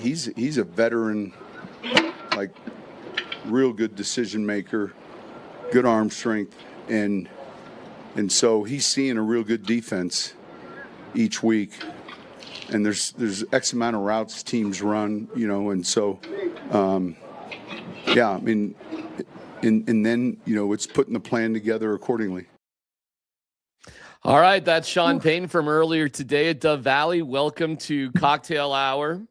he's a veteran, like real good decision maker, good arm strength, and so he's seeing a real good defense each week. And there's X amount of routes teams run, and so yeah, I mean, and then it's putting the plan together accordingly. All right, that's Sean Payton from earlier today at Dove Valley. Welcome to Cocktail Hour.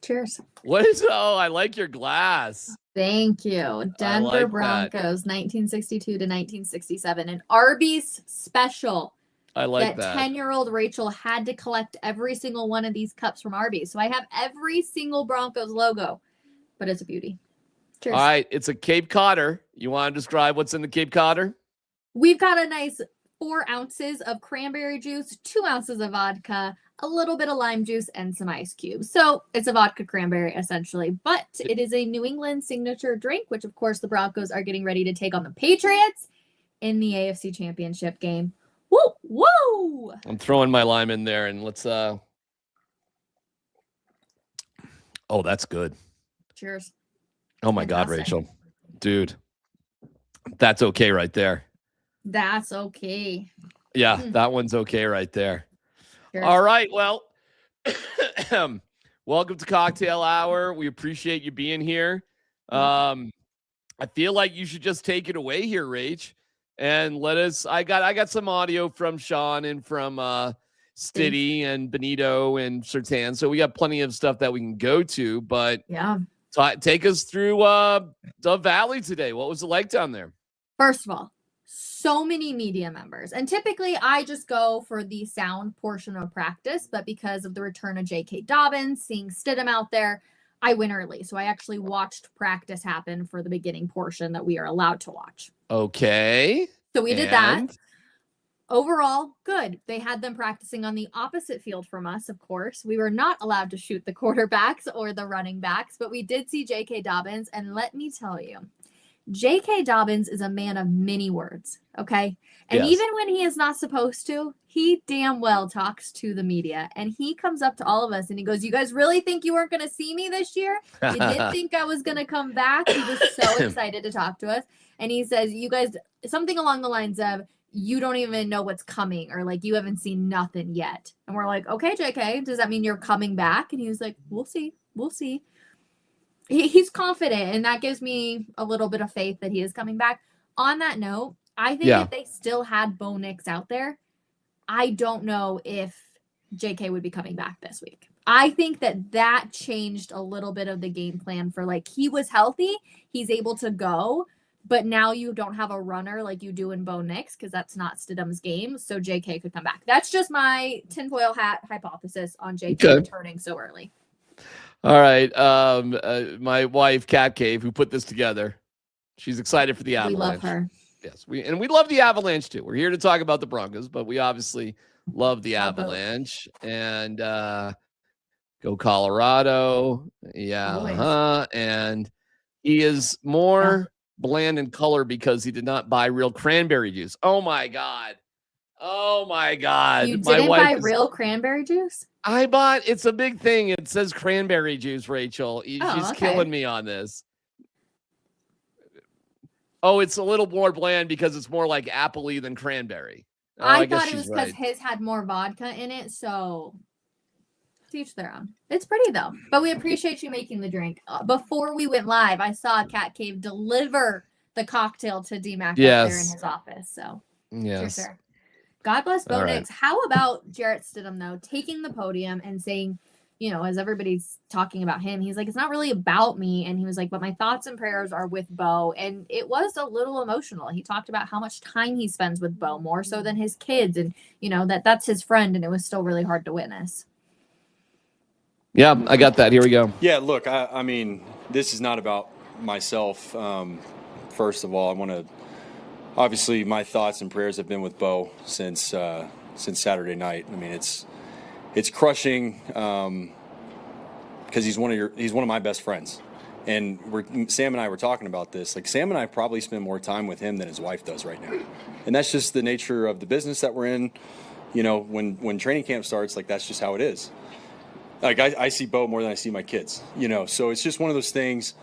Cheers. I like your glass. Thank you. Denver Broncos, 1962 to 1967. An Arby's special. I like that. 10-year-old Rachel had to collect every single one of these cups from Arby's. So I have every single Broncos logo, but it's a beauty. Cheers. All right, it's a Cape Codder. You want to describe what's in the Cape Codder? We've got a nice 4 ounces of cranberry juice, 2 ounces of vodka, a little bit of lime juice, and some ice cubes. So it's a vodka cranberry, essentially. But it is a New England signature drink, which, of course, the Broncos are getting ready to take on the Patriots in the AFC Championship game. Woo! Woo! I'm throwing my lime in there, and let's... Oh, that's good. Cheers. Oh, my God, Rachel. Dude, that's okay right there. That's okay. Yeah, that one's okay right there. Sure. All right, well, welcome to Cocktail Hour. We appreciate you being here. I feel like you should just take it away here, Rach, and let us. I got some audio from Sean and from Stiddy and Benito and Sertan, so we got plenty of stuff that we can go to. But yeah, take us through Dove Valley today. What was it like down there? First of all, so many media members. And typically I just go for the sound portion of practice, but because of the return of J.K. Dobbins, seeing Stidham out there, I went early. So I actually watched practice happen for the beginning portion that we are allowed to watch. Okay. So we did that. Overall, good. They had them practicing on the opposite field from us, of course. We were not allowed to shoot the quarterbacks or the running backs, but we did see J.K. Dobbins. And let me tell you, J.K. Dobbins is a man of many words, okay? And yes, even when he is not supposed to, he damn well talks to the media. And he comes up to all of us and he goes, "You guys really think you weren't going to see me this year? You did think I was going to come back?" He was so excited to talk to us. And he says, "You guys," something along the lines of, "You don't even know what's coming," or like, "You haven't seen nothing yet." And we're like, "Okay, JK, does that mean you're coming back?" And he was like, "We'll see. We'll see." He's confident, and that gives me a little bit of faith that he is coming back. On that note, I think if they still had Bo Nix out there, I don't know if JK would be coming back this week. I think that changed a little bit of the game plan for, like, he was healthy, he's able to go, but now you don't have a runner like you do in Bo Nix because that's not Stidham's game, so JK could come back. That's just my tinfoil hat hypothesis on JK returning so early. All right. My wife, Cat Cave, who put this together, she's excited for the Avalanche. We love her. Yes, we love the Avalanche too. We're here to talk about the Broncos, but we obviously love the Avalanche. And go Colorado. Yeah. And he is more bland in color because he did not buy real cranberry juice. Oh my God. You didn't buy real cranberry juice? I bought, it's a big thing. It says cranberry juice, Rachel. She's killing me on this. Oh, it's a little more bland because it's more like apple-y than cranberry. I thought it was because his had more vodka in it, so to each their own. It's pretty, though. But we appreciate you making the drink. Before we went live, I saw Cat Cave deliver the cocktail to D-Mac up there in his office. So, yes. Sure. God bless Bo Nix. How about Jarrett Stidham, though, taking the podium and saying, you know, as everybody's talking about him, he's like, "It's not really about me." And he was like, "But my thoughts and prayers are with Bo." And it was a little emotional. He talked about how much time he spends with Bo, more so than his kids. And, you know, that's his friend. And it was still really hard to witness. Yeah, I got that. Here we go. Yeah, look, I mean, this is not about myself. First of all, I want to, obviously, my thoughts and prayers have been with Bo since Saturday night. I mean, it's crushing because he's one of my best friends, and Sam and I were talking about this. Like, Sam and I probably spend more time with him than his wife does right now, and that's just the nature of the business that we're in. You know, when training camp starts, like, that's just how it is. like I see Bo more than I see my kids, you know. So it's just one of those things.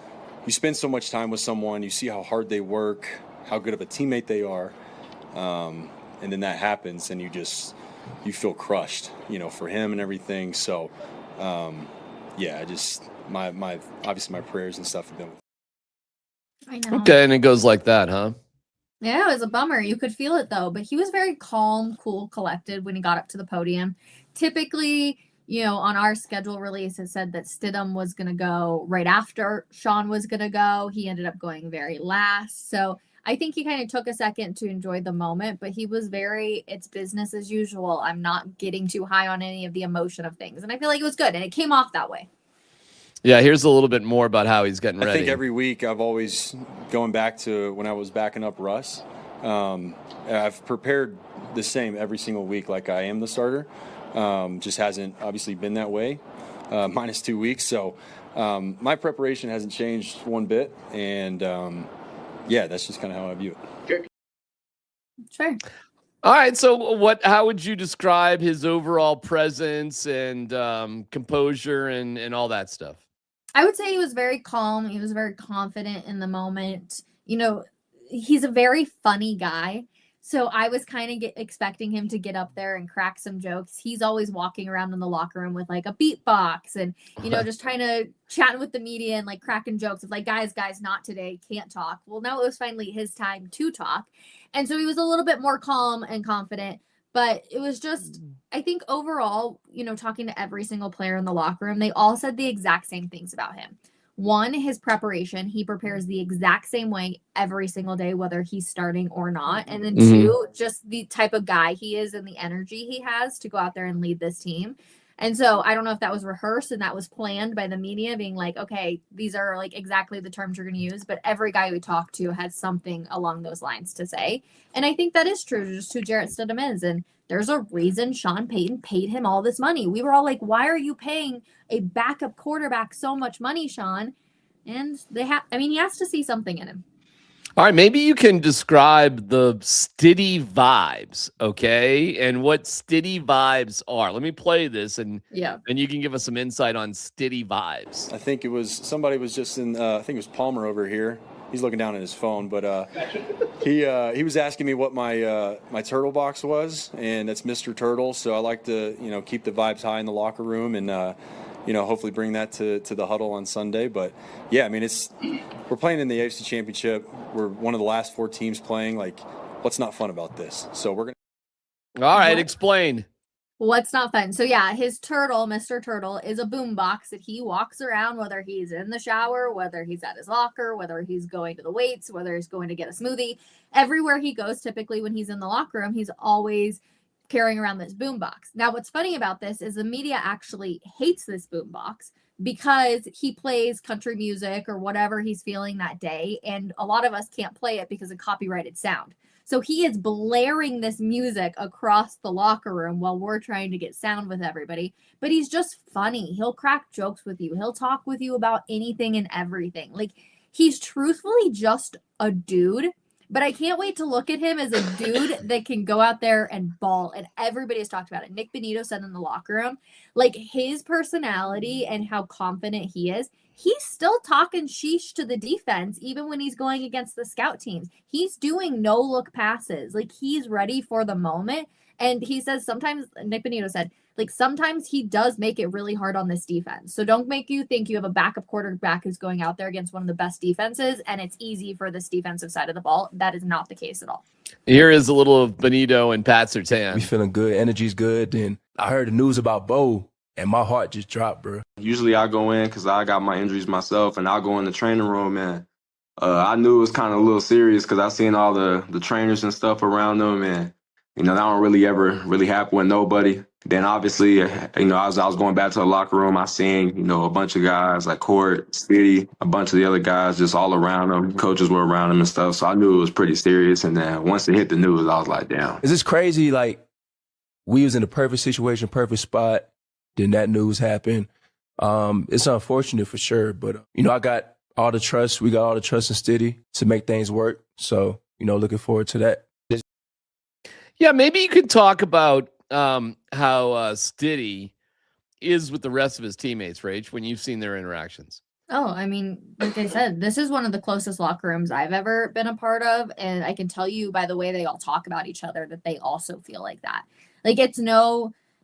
You spend so much time with someone, you see how hard they work, how good of a teammate they are, and then that happens, and you feel crushed, you know, for him and everything. So, yeah, I just my obviously my prayers and stuff have been. I know. Okay, and it goes like that, huh? Yeah, it was a bummer. You could feel it though, but he was very calm, cool, collected when he got up to the podium. Typically, you know, on our schedule release, it said that Stidham was going to go right after Sean was going to go. He ended up going very last. So I think he kind of took a second to enjoy the moment, but he was it's business as usual. I'm not getting too high on any of the emotion of things. And I feel like it was good, and it came off that way. Yeah, here's a little bit more about how he's getting ready. I think every week I've always, going back to when I was backing up Russ, I've prepared the same every single week like I am the starter. Just hasn't obviously been that way, minus 2 weeks. So my preparation hasn't changed one bit. And, yeah, that's just kind of how I view it. Sure. All right, so how would you describe his overall presence and composure and all that stuff? I would say he was very calm. He was very confident in the moment. You know, he's a very funny guy. So I was kind of expecting him to get up there and crack some jokes. He's always walking around in the locker room with like a beatbox and, you know, just trying to chat with the media and like cracking jokes of like, guys, not today, can't talk. Well, now it was finally his time to talk. And so he was a little bit more calm and confident. But it was just, I think overall, you know, talking to every single player in the locker room, they all said the exact same things about him. One, his preparation. He prepares the exact same way every single day, whether he's starting or not. And then two, just the type of guy he is and the energy he has to go out there and lead this team. And so I don't know if that was rehearsed and that was planned by the media being like, okay, these are like exactly the terms you're going to use. But every guy we talked to had something along those lines to say. And I think that is true, just who Jarrett Stidham is. And there's a reason Sean Payton paid him all this money. We were all like, why are you paying a backup quarterback so much money, Sean? And he has to see something in him. All right, maybe you can describe the Stiddy vibes, okay? And what Stiddy vibes are. Let me play this, and you can give us some insight on Stiddy vibes. I think somebody was just in, I think it was Palmer over here. He's looking down at his phone, but he was asking me what my turtle box was, and it's Mr. Turtle. So I like to, you know, keep the vibes high in the locker room and, you know, hopefully bring that to the huddle on Sunday. But, yeah, I mean, we're playing in the AFC Championship. We're one of the last 4 teams playing. Like, what's not fun about this? So we're going to. All right, explain. What's not fun? So, yeah, his turtle, Mr. Turtle, is a boombox that he walks around, whether he's in the shower, whether he's at his locker, whether he's going to the weights, whether he's going to get a smoothie. Everywhere he goes, typically when he's in the locker room, he's always carrying around this boombox. Now, what's funny about this is the media actually hates this boombox because he plays country music or whatever he's feeling that day, and a lot of us can't play it because of copyrighted sound. So he is blaring this music across the locker room while we're trying to get sound with everybody. But he's just funny. He'll crack jokes with you. He'll talk with you about anything and everything. Like, he's truthfully just a dude. But I can't wait to look at him as a dude that can go out there and ball. And everybody has talked about it. Nick Benito said in the locker room, like, his personality and how confident he is, he's still talking sheesh to the defense, even when he's going against the scout teams. He's doing no-look passes. Like, he's ready for the moment. And he says sometimes, Nick Benito said, like, sometimes he does make it really hard on this defense. So don't make you think you have a backup quarterback who's going out there against one of the best defenses and it's easy for this defensive side of the ball. That is not the case at all. Here is a little of Benito and Pat Surtain. We feeling good. Energy's good. And I heard the news about Bo, and my heart just dropped, bro. Usually I go in because I got my injuries myself, and I'll go in the training room, and I knew it was kind of a little serious because I seen all the trainers and stuff around them, and, you know, that don't really ever really happen with nobody. Then obviously, you know, as I was going back to the locker room, I seen, you know, a bunch of guys like Court, Spitty, a bunch of the other guys just all around them. Coaches were around them and stuff. So I knew it was pretty serious. And then once it hit the news, I was like, damn. Is this crazy? Like, we was in the perfect situation, perfect spot. Then that news happened. It's unfortunate for sure. But, you know, I got all the trust. We got all the trust in Stiddy to make things work. So, you know, looking forward to that. Yeah, maybe you could talk about how Stiddy is with the rest of his teammates, Rach, when you've seen their interactions? Oh, I mean, like I said, this is one of the closest locker rooms I've ever been a part of. And I can tell you by the way they all talk about each other that they also feel like that. Like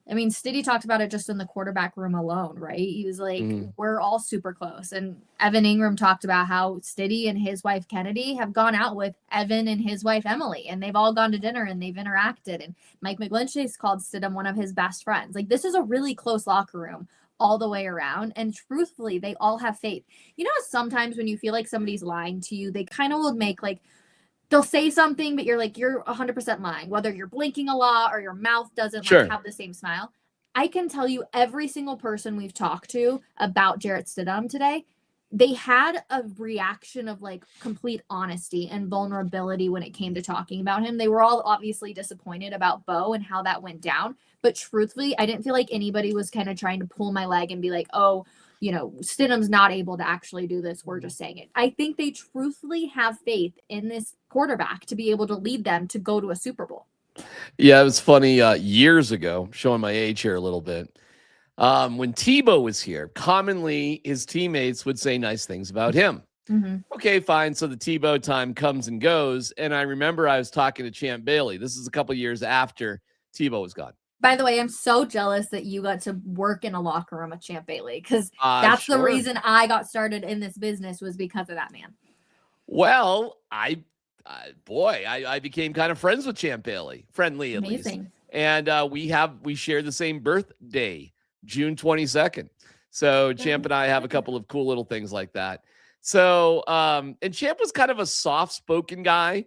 I mean, Stiddy talked about it just in the quarterback room alone, right? He was like, we're all super close. And Evan Ingram talked about how Stiddy and his wife Kennedy have gone out with Evan and his wife Emily, and they've all gone to dinner and they've interacted. And Mike McGlinchey's called Stidham one of his best friends. Like, this is a really close locker room all the way around. And truthfully, they all have faith. You know, sometimes when you feel like somebody's lying to you, they kind of will make like, they'll say something, but you're like, you're 100% lying, whether you're blinking a lot or your mouth doesn't like have the same smile. I can tell you every single person we've talked to about Jarrett Stidham today, they had a reaction of like complete honesty and vulnerability when it came to talking about him. They were all obviously disappointed about Bo and how that went down. But truthfully, I didn't feel like anybody was kind of trying to pull my leg and be like, oh, you know, Stidham's not able to actually do this. We're just saying it. I think they truthfully have faith in this quarterback to be able to lead them to go to a Super Bowl. Yeah, it was funny years ago, showing my age here a little bit. When Tebow was here, commonly his teammates would say nice things about him. Okay, fine. So the Tebow time comes and goes. And I remember I was talking to Champ Bailey. This is a couple years after Tebow was gone. By the way, I'm so jealous that you got to work in a locker room with Champ Bailey, because that's the reason I got started in this business, was because of that man. Well, I became kind of friends with Champ Bailey, friendly at least. And we share the same birthday, June 22nd. So Champ and I have a couple of cool little things like that. So, and Champ was kind of a soft-spoken guy,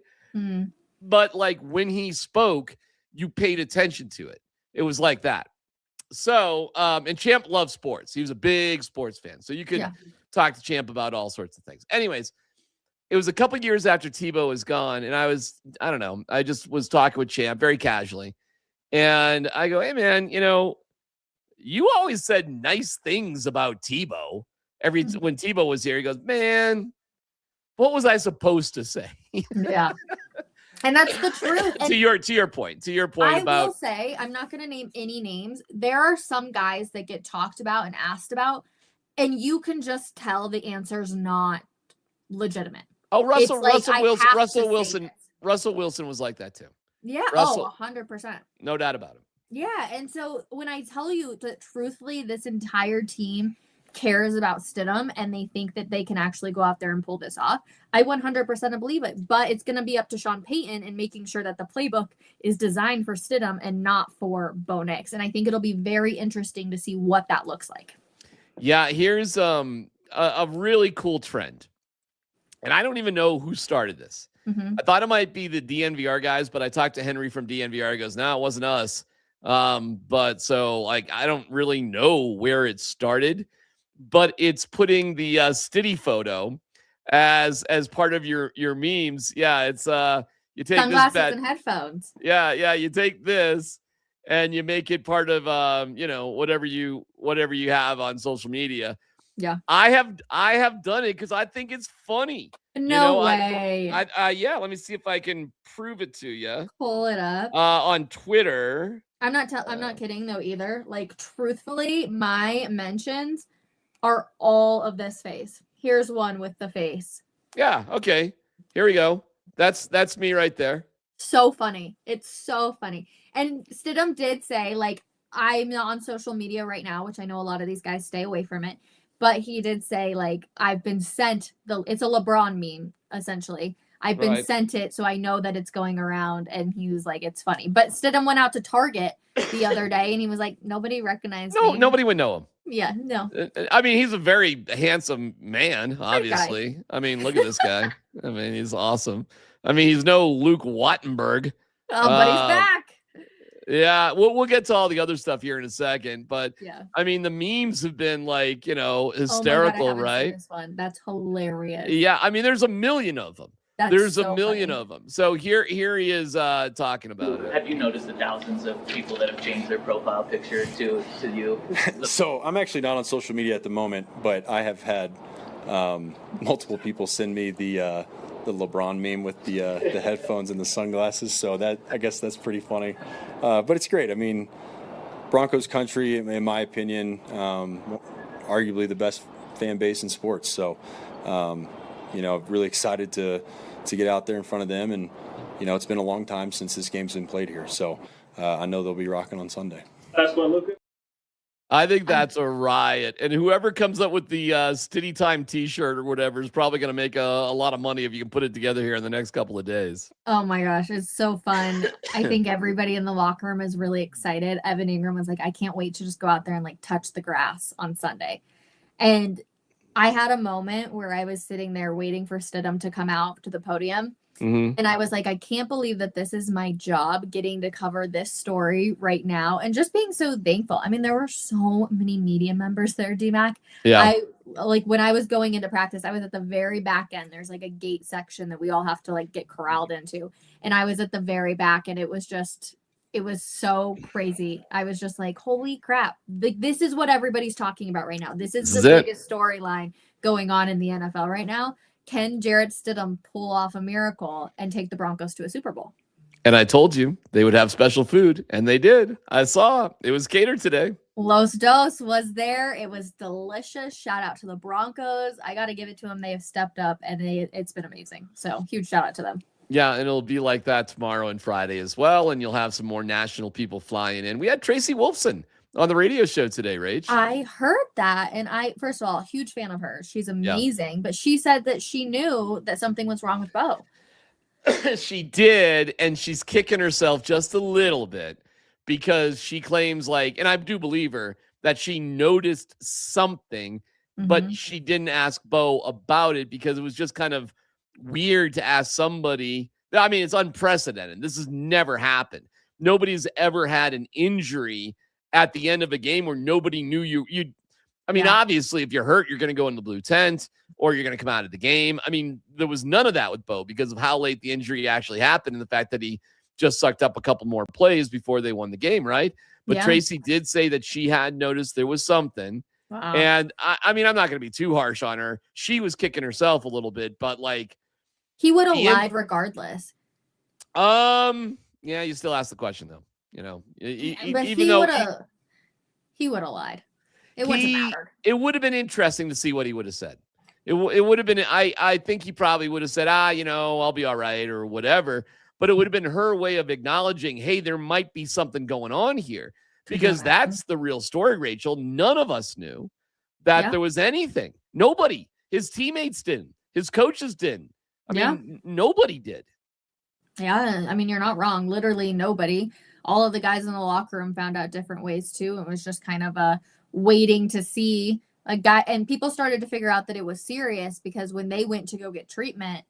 but like when he spoke, you paid attention to it. It was like that. So, and Champ loved sports. He was a big sports fan. So you could talk to Champ about all sorts of things. Anyways, it was a couple years after Tebow was gone. And I just was talking with Champ very casually. And I go, hey man, you know, you always said nice things about Tebow. When Tebow was here, he goes, man, what was I supposed to say? Yeah. And that's the truth. And to your point I about. will say, I'm not going to name any names. There are some guys that get talked about and asked about, and you can just tell the answer's not legitimate. Oh, Russell Wilson was like that too. Yeah. 100%. No doubt about him. Yeah. And so when I tell you that truthfully, this entire team cares about Stidham and they think that they can actually go out there and pull this off, I 100% believe it. But it's going to be up to Sean Payton and making sure that the playbook is designed for Stidham and not for Bo Nix. And I think it'll be very interesting to see what that looks like. Yeah, here's a really cool trend. And I don't even know who started this. I thought it might be the DNVR guys, but I talked to Henry from DNVR. He goes, no, it wasn't us. But so like, I don't really know where it started, but it's putting the Stiddy photo as part of your memes. Yeah, it's you take sunglasses this and headphones. Yeah, you take this and you make it part of whatever you have on social media. Yeah, I have done it because I think it's funny. No way. Yeah, let me see if I can prove it to you. Pull it up on Twitter. I'm not kidding though either. Like truthfully, my mentions are all of this face. Here's one with the face. Yeah. Okay. Here we go. That's me right there. So funny. It's so funny. And Stidham did say, like, I'm not on social media right now, which I know a lot of these guys stay away from it. But he did say, like, I've been sent it's a LeBron meme, essentially. I've been sent it, so I know that it's going around. And he was like, it's funny. But Stidham went out to Target the other day and he was like, nobody recognized me. Nobody would know him. Yeah, no. I mean, he's a very handsome man, obviously. I mean, look at this guy. I mean, he's awesome. I mean, he's no Luke Wattenberg. Oh, but he's back. Yeah, we'll get to all the other stuff here in a second, but yeah. I mean, the memes have been like, hysterical, oh my God, right? This one. That's hilarious. Yeah, I mean, there's a million of them. There's a million of them. So here he is talking about it. Have you noticed the thousands of people that have changed their profile picture to you? So I'm actually not on social media at the moment, but I have had multiple people send me the LeBron meme with the headphones and the sunglasses. So I guess that's pretty funny. But it's great. I mean, Broncos country, in my opinion, arguably the best fan base in sports. So, really excited to get out there in front of them. And, it's been a long time since this game's been played here. So I know they'll be rocking on Sunday. That's what Luka. I think that's a riot. And whoever comes up with the Stiddy Time t-shirt or whatever is probably going to make a lot of money if you can put it together here in the next couple of days. Oh my gosh, it's so fun. I think everybody in the locker room is really excited. Evan Ingram was like, I can't wait to just go out there and like touch the grass on Sunday. And I had a moment where I was sitting there waiting for Stidham to come out to the podium. Mm-hmm. And I was like, I can't believe that this is my job, getting to cover this story right now, and just being so thankful. I mean, there were so many media members there, DMAC. Yeah. When I was going into practice, I was at the very back end. There's like a gate section that we all have to like get corralled into. And I was at the very back, and it was so crazy. I was just like, holy crap. This is what everybody's talking about right now. This is the biggest storyline going on in the NFL right now. Can Jarrett Stidham pull off a miracle and take the Broncos to a Super Bowl? And I told you they would have special food, and they did. I saw it was catered today. Los Dos was there. It was delicious. Shout out to the Broncos. I got to give it to them. They have stepped up, and it's been amazing. So huge shout out to them. Yeah, and it'll be like that tomorrow and Friday as well, and you'll have some more national people flying in. We had Tracy Wolfson on the radio show today, Rach. I heard that, and first of all, huge fan of hers. She's amazing, but she said that she knew that something was wrong with Bo. She did, and she's kicking herself just a little bit because she claims and I do believe her, that she noticed something, but she didn't ask Bo about it because it was just kind of weird to ask somebody. I mean, it's unprecedented. This has never happened. Nobody's ever had an injury at the end of a game where nobody knew you. Obviously, if you're hurt, you're going to go in the blue tent or you're going to come out of the game. I mean, there was none of that with Bo because of how late the injury actually happened and the fact that he just sucked up a couple more plays before they won the game, right? But Tracy did say that she had noticed there was something. Wow. And I'm not going to be too harsh on her. She was kicking herself a little bit, but he would have lied regardless. Yeah, you still ask the question though. Even though he would have lied. It wouldn't have mattered. It would have been interesting to see what he would have said. It would have been, I think he probably would have said, I'll be all right or whatever. But it would have been her way of acknowledging, hey, there might be something going on here. Because that's the real story, Rachel. None of us knew that there was anything. Nobody. His teammates didn't. His coaches didn't. I mean, nobody did. Yeah, I mean, you're not wrong. Literally nobody. All of the guys in the locker room found out different ways too. It was just kind of waiting to see a guy. And people started to figure out that it was serious because when they went to go get treatment,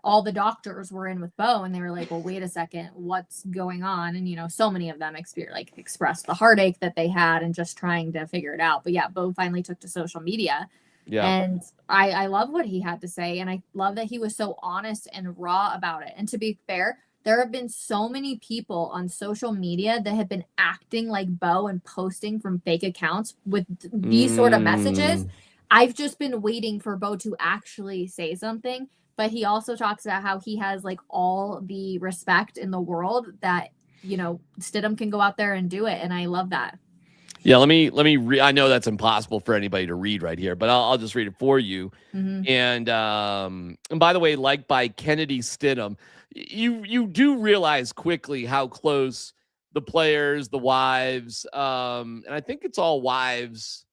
all the doctors were in with Bo and they were like, well, wait a second, what's going on? And, so many of them expressed the heartache that they had and just trying to figure it out. But yeah, Bo finally took to social media. Yeah. And I love what he had to say. And I love that he was so honest and raw about it. And to be fair, there have been so many people on social media that have been acting like Bo and posting from fake accounts with these sort of messages. I've just been waiting for Bo to actually say something. But he also talks about how he has all the respect in the world that, Stidham can go out there and do it. And I love that. Yeah, let me I know that's impossible for anybody to read right here, but I'll just read it for you. Mm-hmm. And by the way, by Kennedy Stidham, you do realize quickly how close the players, the wives, and I think it's all wives.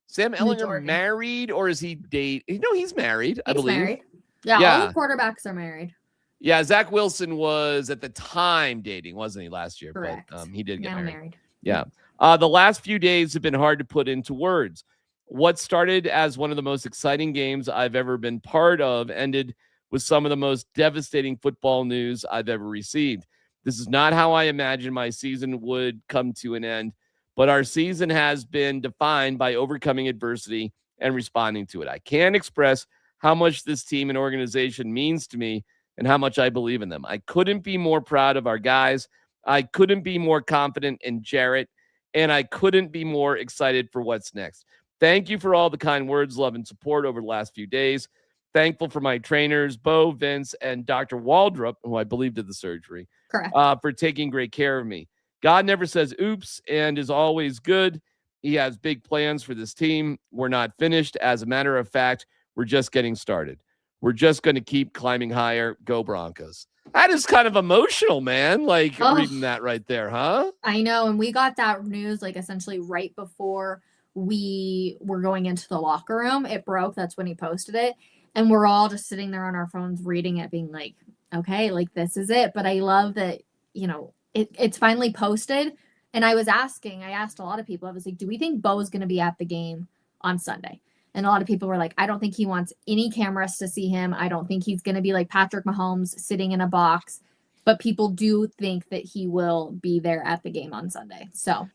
Sam Ehlinger married, or is he dating? No, he's married, I believe. Married. Yeah, all the quarterbacks are married. Yeah, Zach Wilson was at the time dating, wasn't he, last year? Correct. But he did get now married. Yeah. The last few days have been hard to put into words. What started as one of the most exciting games I've ever been part of ended with some of the most devastating football news I've ever received. This is not how I imagined my season would come to an end, but our season has been defined by overcoming adversity and responding to it. I can't express how much this team and organization means to me and how much I believe in them. I couldn't be more proud of our guys. I couldn't be more confident in Jarrett, and I couldn't be more excited for what's next. Thank you for all the kind words, love, and support over the last few days. Thankful for my trainers, Bo, Vince, and Dr. Waldrop, who I believe did the surgery. Correct. For taking great care of me. God never says oops and is always good. He has big plans for this team. We're not finished. As a matter of fact, we're just getting started. We're just going to keep climbing higher. Go Broncos. That is kind of emotional, man. Like reading that right there, huh? I know. And we got that news like essentially right before we were going into the locker room. It broke. That's when he posted it. And we're all just sitting there on our phones reading it, being like, okay, like this is it. But I love that, you know, it's finally posted. And I asked a lot of people, I was like, do we think Bo is going to be at the game on Sunday? And a lot of people were like, I don't think he wants any cameras to see him. I don't think he's going to be like Patrick Mahomes sitting in a box. But people do think that he will be there at the game on Sunday. So,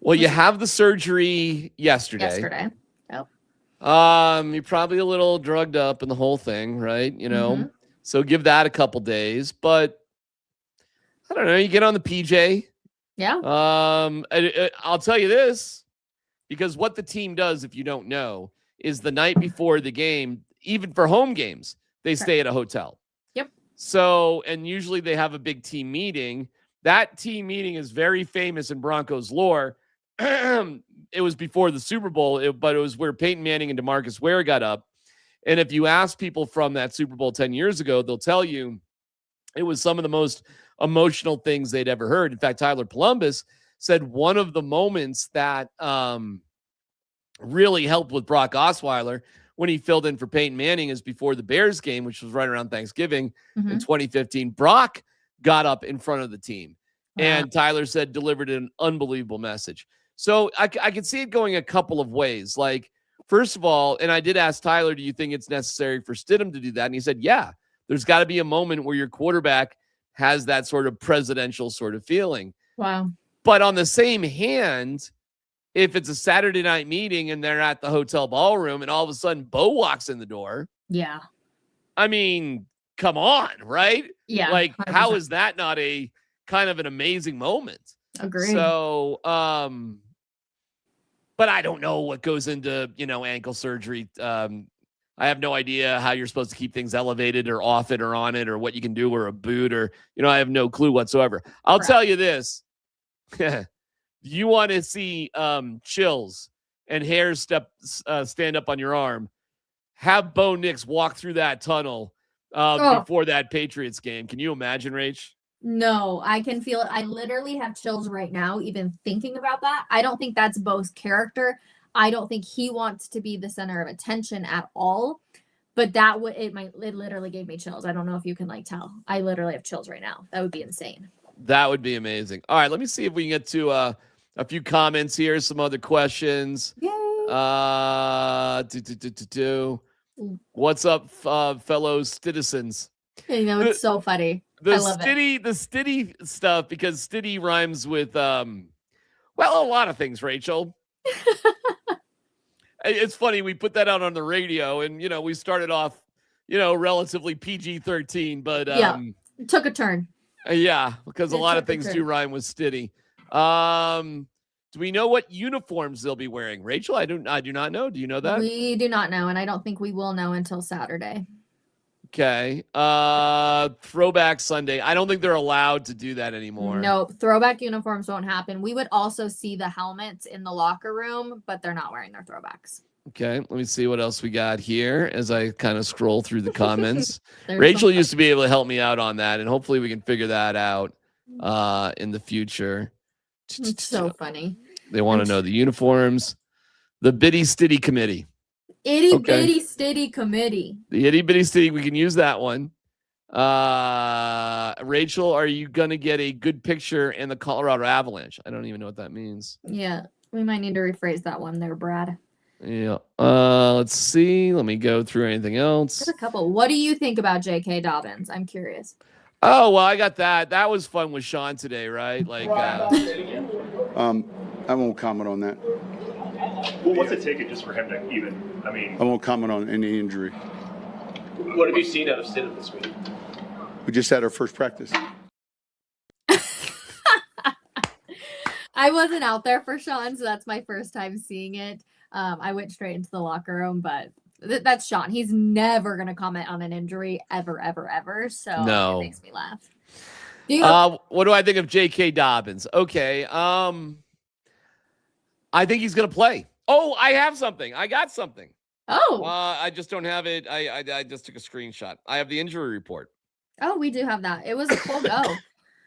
well, you have the surgery yesterday. Yep. You're probably a little drugged up in the whole thing, right? You know, so give that a couple days. But I don't know. You get on the PJ. Yeah. I'll tell you this, because what the team does, if you don't know, is the night before the game, even for home games, they stay at a hotel. Yep. So, and usually they have a big team meeting. That team meeting is very famous in Broncos lore. It was before the Super Bowl, but it was where Peyton Manning and DeMarcus Ware got up. And if you ask people from that Super Bowl 10 years ago, they'll tell you it was some of the most emotional things they'd ever heard. In fact, Tyler Columbus said one of the moments that really helped with Brock Osweiler when he filled in for Peyton Manning is before the Bears game, which was right around Thanksgiving in 2015. Brock got up in front of the team. Wow. And Tyler said delivered an unbelievable message. So I could see it going a couple of ways. Like, first of all, and I did ask Tyler, do you think it's necessary for Stidham to do that? And he said, yeah, there's got to be a moment where your quarterback has that sort of presidential sort of feeling. Wow. But on the same hand, if it's a Saturday night meeting and they're at the hotel ballroom and all of a sudden Bo walks in the door. Yeah. I mean, come on, right? Yeah. Like, 100%. how is that not a kind of an amazing moment? Agreed. So, but I don't know what goes into, ankle surgery. I have no idea how you're supposed to keep things elevated or off it or on it or what you can do or a boot or, I have no clue whatsoever. I'll tell you this. You want to see chills and hairs stand up on your arm. Have Bo Nix walk through that tunnel before that Patriots game. Can you imagine, Rach? No, I can feel it. I literally have chills right now, even thinking about that. I don't think that's Bo's character. I don't think he wants to be the center of attention at all. But it literally gave me chills. I don't know if you can tell. I literally have chills right now. That would be insane. That would be amazing. All right, let me see if we can get to a few comments here, some other questions. Yay. What's up, fellow citizens? It's so funny. The Stiddy stuff, because Stiddy rhymes with a lot of things, Rachel. It's funny, we put that out on the radio and we started off relatively PG-13, but it took a turn. Because a lot of things do rhyme with Stiddy. Do we know what uniforms they'll be wearing? Rachel, I do not know. Do you know that? We do not know, and I don't think we will know until Saturday. Okay. Throwback Sunday. I don't think they're allowed to do that anymore. No, throwback uniforms won't happen. We would also see the helmets in the locker room, but they're not wearing their throwbacks. Okay, let me see what else we got here as I kind of scroll through the comments. Rachel used to be able to help me out on that, and hopefully we can figure that out in the future. It's so funny. They want to know the uniforms. The Bitty Stiddy Committee. Itty Bitty Stiddy Committee. The Itty Bitty Stiddy, we can use that one. Rachel, are you going to get a good picture in the Colorado Avalanche? I don't even know what that means. Yeah, we might need to rephrase that one there, Brad. Yeah. Let's see. Let me go through anything else. There's a couple. What do you think about J.K. Dobbins? I'm curious. Oh, well, I got that. That was fun with Sean today, right? I won't comment on that. Well, what's it taking just for him to even, I won't comment on any injury. What have you seen out of Stidham this week? We just had our first practice. I wasn't out there for Sean, so that's my first time seeing it. I went straight into the locker room, but that's Sean. He's never going to comment on an injury ever, ever, ever. So no. It makes me laugh. What do I think of J.K. Dobbins? Okay. I think he's going to play. Oh, I have something. I got something. Oh. I just don't have it. I just took a screenshot. I have the injury report. Oh, we do have that. It was a full go.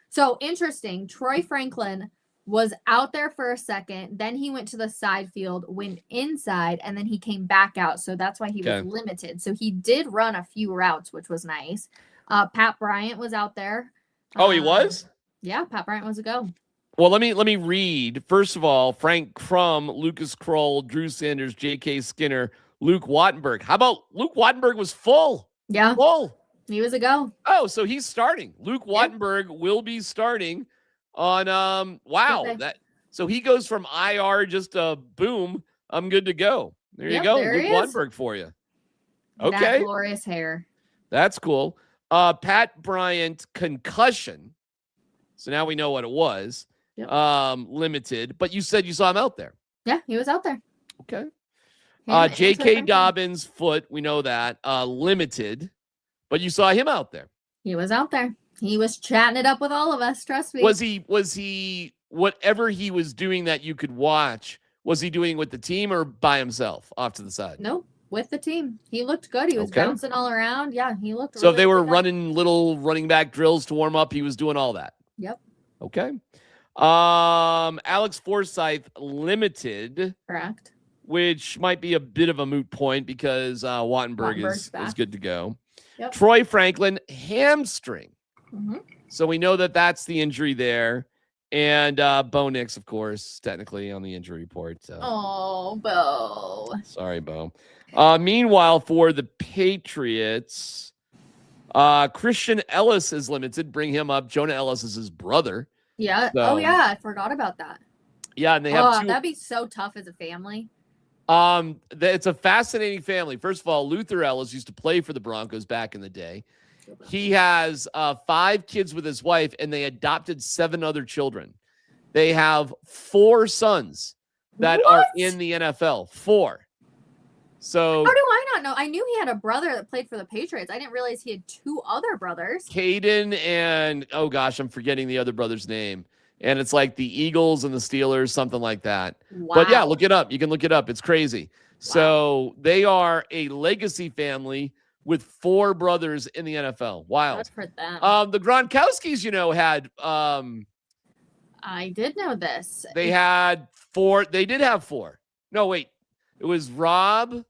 So interesting. Troy Franklin was out there for a second. Then he went to the side field, went inside, and then he came back out. So that's why he was limited. So he did run a few routes, which was nice. Pat Bryant was out there. Oh, he was? Yeah, Pat Bryant was a go. Well, let me read. First of all, Frank Crum, Lucas Kroll, Drew Sanders, J.K. Skinner, Luke Wattenberg. How about Luke Wattenberg was full? Yeah. Full. He was a go. Oh, so he's starting. Luke Wattenberg will be starting on so he goes from IR just boom, I'm good to go. There you go. Luke Wattenberg for you. Okay. That glorious hair. That's cool. Pat Bryant concussion. So now we know what it was. Yep. Limited, but you said you saw him out there. Yeah, he was out there. Okay. J.K. Dobbins foot, we know that. Limited, but you saw him out there. He was out there. He was chatting it up with all of us. Trust me. Was he whatever he was doing that you could watch? Was he doing with the team or by himself off to the side? No, with the team. He looked good. He was bouncing all around. Yeah, he looked. So if they were running little running back drills to warm up, he was doing all that. Yep. Okay. Alex Forsythe limited. Correct. Which might be a bit of a moot point because Wattenberg is good to go. Yep. Troy Franklin, hamstring. Mm-hmm. So we know that that's the injury there. And Bo Nix, of course, technically on the injury report. Oh, Bo. Sorry, Bo. Meanwhile, for the Patriots, Christian Ellis is limited. Bring him up. Jonah Ellis is his brother. Yeah. So, oh, yeah. I forgot about that. Yeah, and they have two. That'd be so tough as a family. It's a fascinating family. First of all, Luther Ellis used to play for the Broncos back in the day. He has 5 kids with his wife, and they adopted 7 other children. They have 4 sons that are in the NFL. 4. So how do I not know? I knew he had a brother that played for the Patriots. I didn't realize he had 2 other brothers. Caden and, oh gosh, I'm forgetting the other brother's name. And it's like the Eagles and the Steelers, something like that. Wow. But yeah, look it up. You can look it up. It's crazy. Wow. So they are a legacy family with 4 brothers in the NFL. Wild. Good for them. The Gronkowskis, had. I did know this. They had 4. They did have 4. No, wait. It was Rob,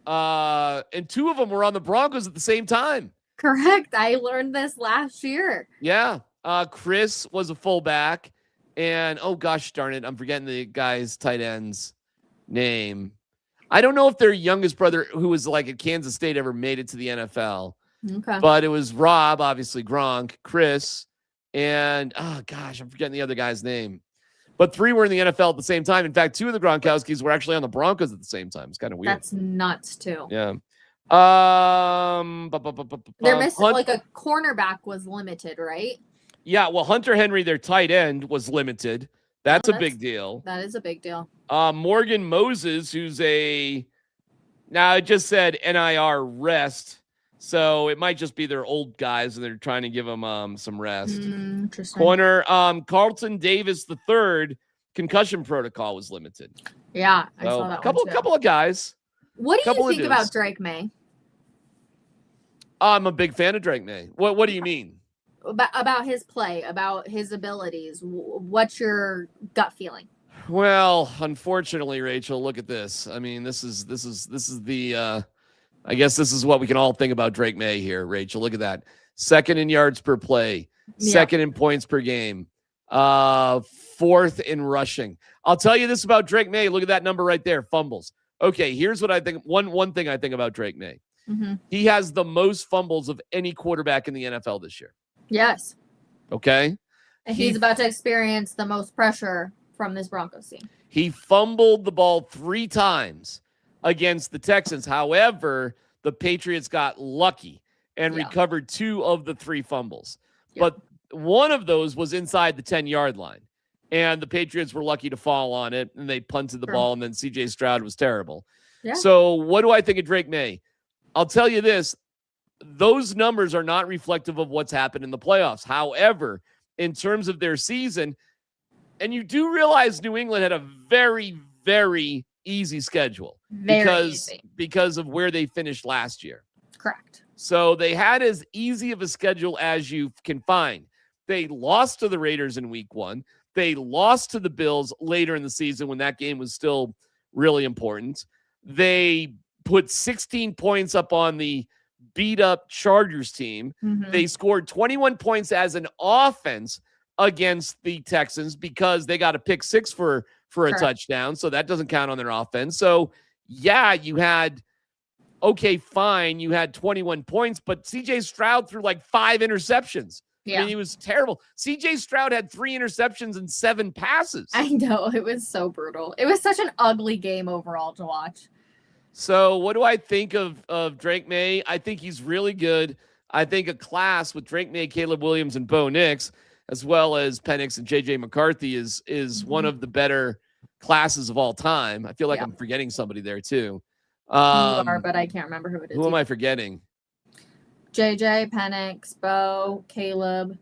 and 2 of them were on the Broncos at the same time. Correct. I learned this last year. Yeah. Chris was a fullback, and oh gosh darn it, I'm forgetting the guy's tight end's name. I don't know if their youngest brother, who was like at Kansas State, ever made it to the NFL. Okay. But it was Rob, obviously Gronk, Chris, and oh gosh, I'm forgetting the other guy's name. But 3 were in the NFL at the same time. In fact, 2 of the Gronkowskis were actually on the Broncos at the same time. It's kind of weird. That's nuts too. Yeah. They're missing like a cornerback was limited, right? Yeah, well, Hunter Henry, their tight end, was limited. That's a big deal. That is a big deal. Morgan Moses, who's now it just said NIR rest, so it might just be their old guys, and they're trying to give them some rest. Interesting. Corner, Carlton Davis III, concussion protocol was limited. Yeah, I saw that. Couple of guys. What do you think about Drake May? I'm a big fan of Drake May. What do you mean? About his play, about his abilities. What's your gut feeling? Well, unfortunately, Rachel, look at this. I mean, this is the I guess this is what we can all think about Drake May here, Rachel. Look at that. 2nd in yards per play, 2nd in points per game, 4th in rushing. I'll tell you this about Drake May. Look at that number right there, fumbles. Okay, here's what I think. One thing I think about Drake May. Mm-hmm. He has the most fumbles of any quarterback in the NFL this year. Yes. Okay. And he's about to experience the most pressure from this Broncos team. He fumbled the ball 3 times against the Texans. However, the Patriots got lucky and recovered 2 of the 3 fumbles. But one of those was inside the 10-yard line. And the Patriots were lucky to fall on it, and they punted the ball, and then C.J. Stroud was terrible. Yeah. So what do I think of Drake May? I'll tell you this. those numbers are not reflective of what's happened in the playoffs. However, in terms of their season, and you do realize New England had a very, very easy schedule because of where they finished last year. Correct. So they had as easy of a schedule as you can find. They lost to the Raiders in week 1. They lost to the Bills later in the season when that game was still really important. They put 16 points up on the beat-up Chargers team. Mm-hmm. They scored 21 points as an offense against the Texans because they got a pick 6 for a touchdown, so that doesn't count on their offense. So, yeah, you had you had 21 points, but C.J. Stroud threw like 5 interceptions. Yeah. I mean, he was terrible. C.J. Stroud had 3 interceptions and 7 passes. I know. It was so brutal. It was such an ugly game overall to watch. So what do I think of Drake May? I think he's really good. I think a class with Drake May, Caleb Williams, and Bo Nix, as well as Penix and J.J. McCarthy is one of the better classes of all time. I feel like I'm forgetting somebody there too. You are, but I can't remember who it is. Who am I forgetting? JJ, Penix, Bo, Caleb,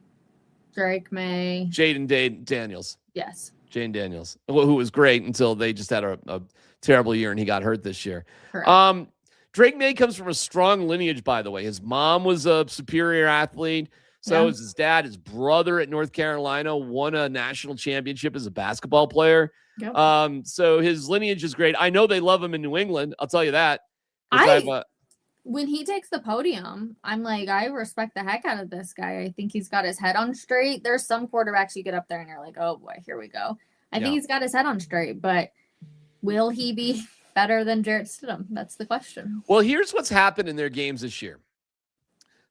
Drake May. Jaden Daniels. Yes. Jaden Daniels, who was great until they just had a terrible year and he got hurt this year. Correct. Drake May comes from a strong lineage, by the way. His mom was a superior athlete. So was his dad. His brother at North Carolina won a national championship as a basketball player. Yep. So his lineage is great. I know they love him in New England. I'll tell you that. When he takes the podium, I'm like, I respect the heck out of this guy. I think he's got his head on straight. There's some quarterbacks you get up there and you're like, oh boy, here we go. I think he's got his head on straight, but will he be better than Jarrett Stidham? That's the question. Well, here's what's happened in their games this year.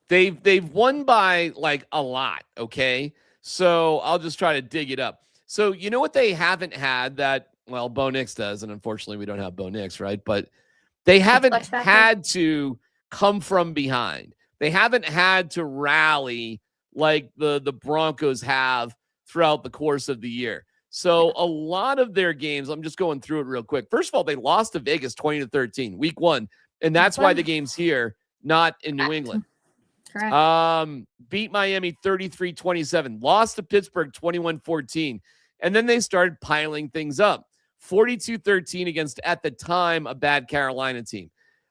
They've won by like a lot, okay? So I'll just try to dig it up. So you know what they haven't had that, well, Bo Nix does, and unfortunately we don't have Bo Nix, right? But they haven't had to come from behind. They haven't had to rally like the Broncos have throughout the course of the year. So a lot of their games, I'm just going through it real quick. First of all, they lost to Vegas 20-13, week 1. And that's why the game's here, not in New England. Correct. Beat Miami 33-27, lost to Pittsburgh 21-14. And then they started piling things up. 42-13 against, at the time, a bad Carolina team.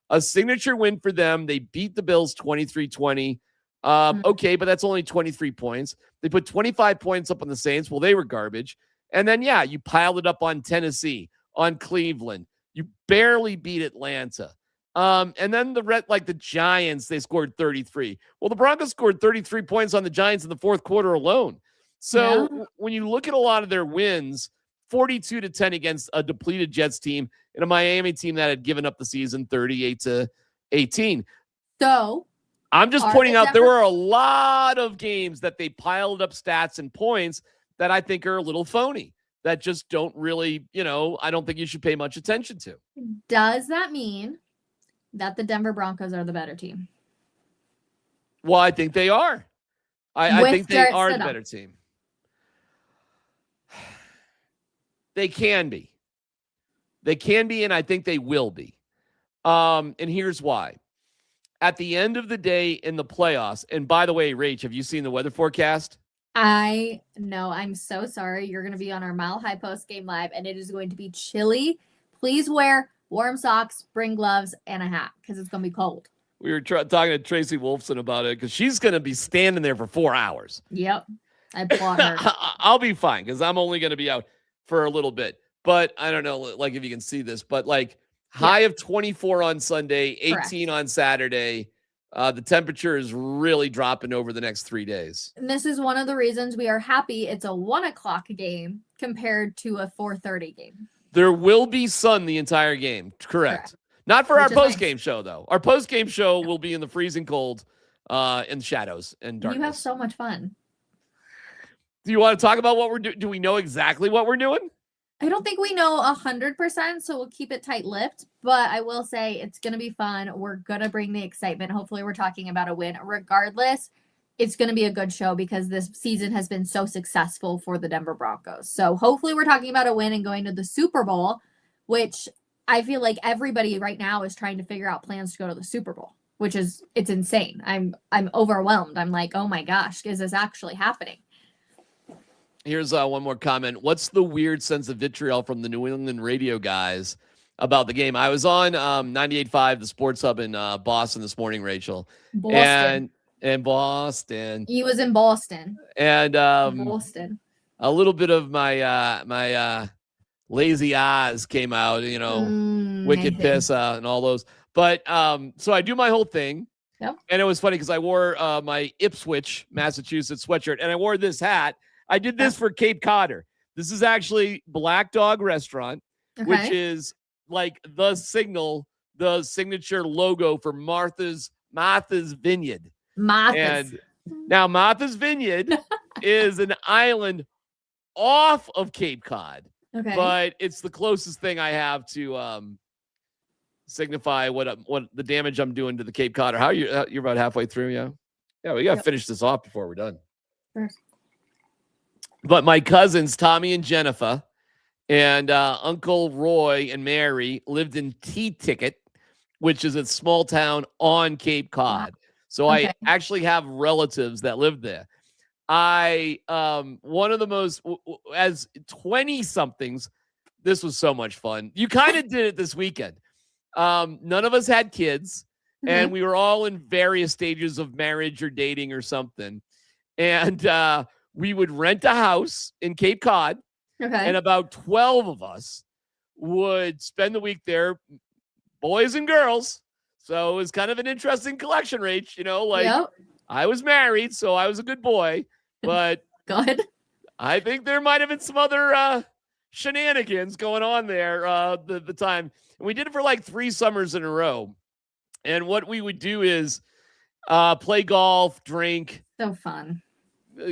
A signature win for them. They beat the Bills 23-20. Okay, but that's only 23 points. They put 25 points up on the Saints. Well, they were garbage. And then, you piled it up on Tennessee, on Cleveland. You barely beat Atlanta. And then the Giants, they scored 33. Well, the Broncos scored 33 points on the Giants in the fourth quarter alone. So when you look at a lot of their wins, 42-10 against a depleted Jets team and a Miami team that had given up the season 38-18. So I'm just pointing out there were a lot of games that they piled up stats and points that I think are a little phony, that just don't really, I don't think you should pay much attention to. Does that mean that the Denver Broncos are the better team? Well, I think they are. I think they are the better team. They can be. They can be, and I think they will be. And here's why. At the end of the day in the playoffs, and by the way, Rach, have you seen the weather forecast? I know. I'm so sorry. You're going to be on our Mile High Post Game Live, and it is going to be chilly. Please wear warm socks, bring gloves, and a hat because it's going to be cold. We were talking to Tracy Wolfson about it because she's going to be standing there for 4 hours. Yep. I applaud her. I'll be fine because I'm only going to be out for a little bit. But I don't know, like if you can see this, but like high of 24 on Sunday, 18 Correct. on Saturday. The temperature is really dropping over the next 3 days. And this is one of the reasons we are happy it's a 1:00 game compared to a 4:30 game. There will be sun the entire game. Correct. Not for our post-game show, though. Our post-game show will be in the freezing cold, in shadows and darkness. You have so much fun. Do you want to talk about what we're doing? Do we know exactly what we're doing? I don't think we know 100%, so we'll keep it tight-lipped. But I will say it's going to be fun. We're going to bring the excitement. Hopefully, we're talking about a win. Regardless, it's going to be a good show because this season has been so successful for the Denver Broncos. So hopefully, we're talking about a win and going to the Super Bowl, which I feel like everybody right now is trying to figure out plans to go to the Super Bowl. which is, it's insane. I'm overwhelmed. I'm like, oh my gosh, is this actually happening? Here's one more comment. What's the weird sense of vitriol from the New England radio guys about the game? I was on 98.5, the Sports Hub in Boston this morning, Rachel. Boston. And Boston. He was in Boston. And Boston. A little bit of my my lazy eyes came out, you know, wicked piss and all those. But so I do my whole thing. Yep. And it was funny because I wore my Ipswich, Massachusetts sweatshirt, and I wore this hat. I did this for Cape Codder. This is actually Black Dog Restaurant, which is like the signature logo for Martha's Vineyard. And now Martha's Vineyard is an island off of Cape Cod. Okay. But it's the closest thing I have to signify what the damage I'm doing to the Cape Codder. How you're about halfway through, yeah? Yeah, we got to finish this off before we're done. Sure. But my cousins, Tommy and Jennifer, and Uncle Roy and Mary lived in T-Ticket, which is a small town on Cape Cod. So I actually have relatives that live there. One of the most, as 20-somethings, this was so much fun. You kind of did it this weekend. None of us had kids, and we were all in various stages of marriage or dating or something. And we would rent a house in Cape Cod, and about 12 of us would spend the week there, boys and girls. So it was kind of an interesting collection, Rach. You know, like I was married, so I was a good boy, but good. I think there might have been some other shenanigans going on there the time. And we did it for like 3 summers in a row. And what we would do is play golf, drink. So fun.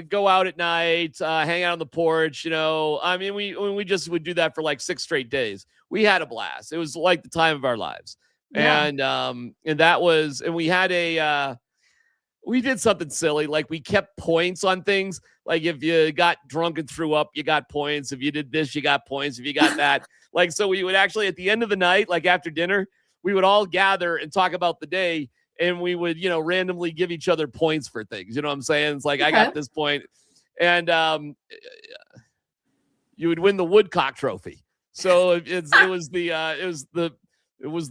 Go out at night, hang out on the porch, you know. I mean, we just would do that for like 6 straight days. We had a blast. It was like the time of our lives. Yeah. And that was, and we had we did something silly. Like we kept points on things. Like if you got drunk and threw up, you got points. If you did this, you got points. If you got that, like, so we would actually at the end of the night, like after dinner, we would all gather and talk about the day. And we would, you know, randomly give each other points for things. You know what I'm saying? It's like, I got this point. And you would win the Woodcock Trophy. So it was the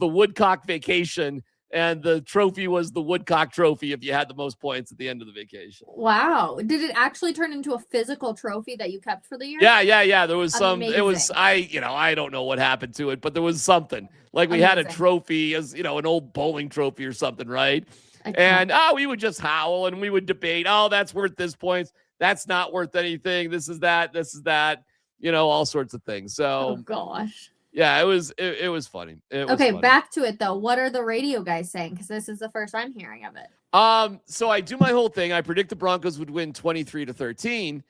Woodcock Vacation. And the trophy was the Woodcock Trophy if you had the most points at the end of the vacation. Wow. Did it actually turn into a physical trophy that you kept for the year? Yeah. There was some, it was, I don't know what happened to it, but there was something. Like we had a trophy as, you know, an old bowling trophy or something, right? And we would just howl and we would debate, that's worth this points. That's not worth anything. This is that, you know, all sorts of things. So, oh gosh. Yeah, it was funny. It was funny. Back to it though. What are the radio guys saying? Because this is the first I'm hearing of it. So I do my whole thing. I predict the Broncos would win 23-13.